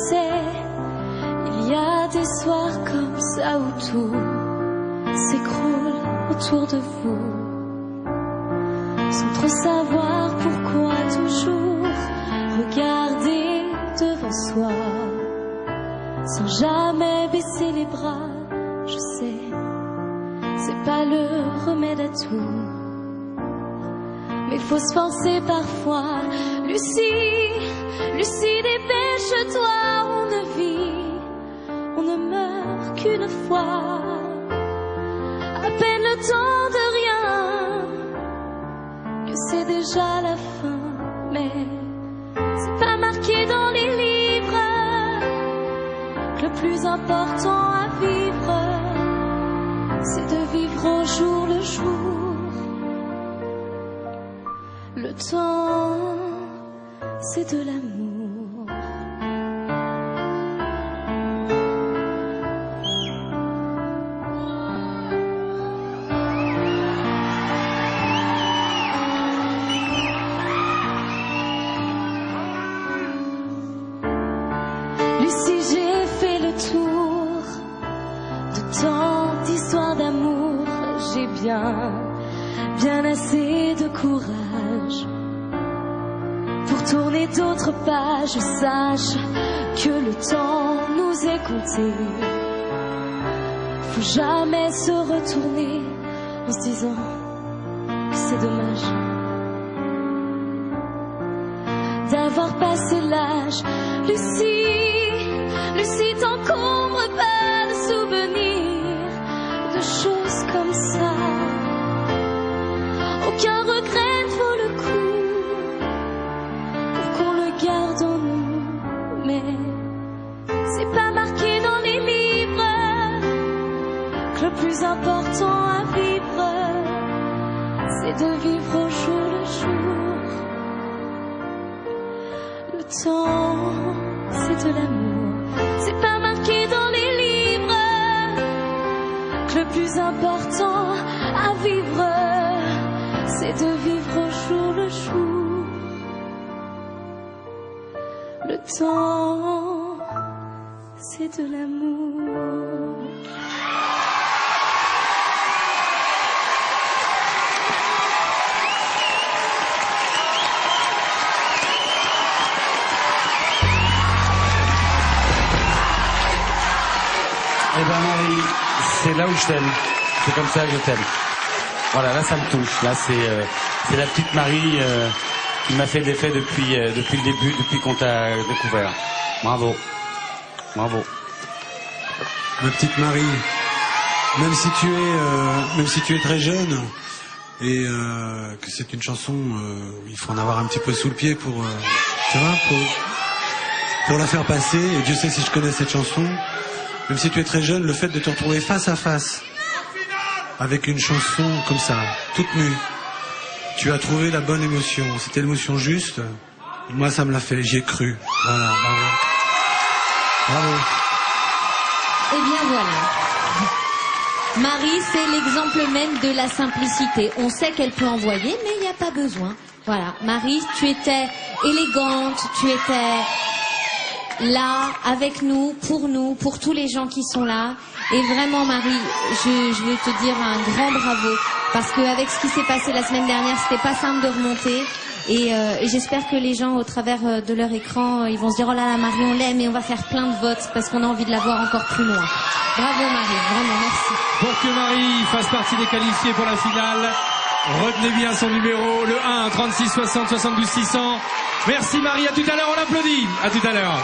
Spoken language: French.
sais, il y a des soirs comme ça où tout s'écroule autour de vous, sans trop savoir pourquoi toujours regarder devant soi, sans jamais baisser les bras. Je sais, c'est pas le remède à tout, mais faut se forcer parfois. Lucie, dépêche-toi, on ne vit, on ne meurt qu'une fois. À peine le temps de rien, que c'est déjà la fin. Mais c'est pas marqué dans les livres que le plus important à vivre, c'est de vivre au jour le jour. Le temps, c'est de l'amour. Lucie, j'ai fait le tour de tant d'histoires d'amour. J'ai bien assez de courage pour tourner d'autres pages. Sache que le temps nous est compté. Faut jamais se retourner en se disant que c'est dommage d'avoir passé l'âge. Lucie, t'encombre pas de souvenirs, de choses comme ça. Aucun regret ne vaut le coup pour qu'on le garde en nous. Mais c'est pas marqué dans les livres que le plus important à vivre, c'est de vivre au jour le jour. Le temps, c'est de l'amour. C'est pas marqué dans les livres que le plus important à vivre, c'est de vivre au jour le jour. Le temps, c'est de l'amour. Eh ben Marie, c'est là où je t'aime. C'est comme ça que je t'aime. Voilà, là ça me touche. Là c'est la petite Marie qui m'a fait de l'effet depuis le début, depuis qu'on t'a découvert. Bravo. Bravo. Ma petite Marie, même si tu es très jeune et que c'est une chanson, il faut en avoir un petit peu sous le pied pour, tu vois, pour la faire passer. Et Dieu sait si je connais cette chanson. Même si tu es très jeune, le fait de te retrouver face à face avec une chanson comme ça, toute nue, tu as trouvé la bonne émotion. C'était l'émotion juste. Moi, ça me l'a fait. J'y ai cru. Voilà, bravo. Bravo. Eh bien voilà. Marie, c'est l'exemple même de la simplicité. On sait qu'elle peut envoyer, mais il n'y a pas besoin. Voilà. Marie, tu étais élégante, tu étais là, avec nous, pour tous les gens qui sont là. Et vraiment, Marie, je veux te dire un grand bravo. Parce qu'avec ce qui s'est passé la semaine dernière, c'était pas simple de remonter. Et j'espère que les gens, au travers de leur écran, ils vont se dire, oh là là, Marie, on l'aime et on va faire plein de votes parce qu'on a envie de la voir encore plus loin. Bravo, Marie, vraiment, merci. Pour que Marie fasse partie des qualifiés pour la finale, retenez bien son numéro, le 1 36 60 72 600. Merci Marie, à tout à l'heure, on l'applaudit. À tout à l'heure.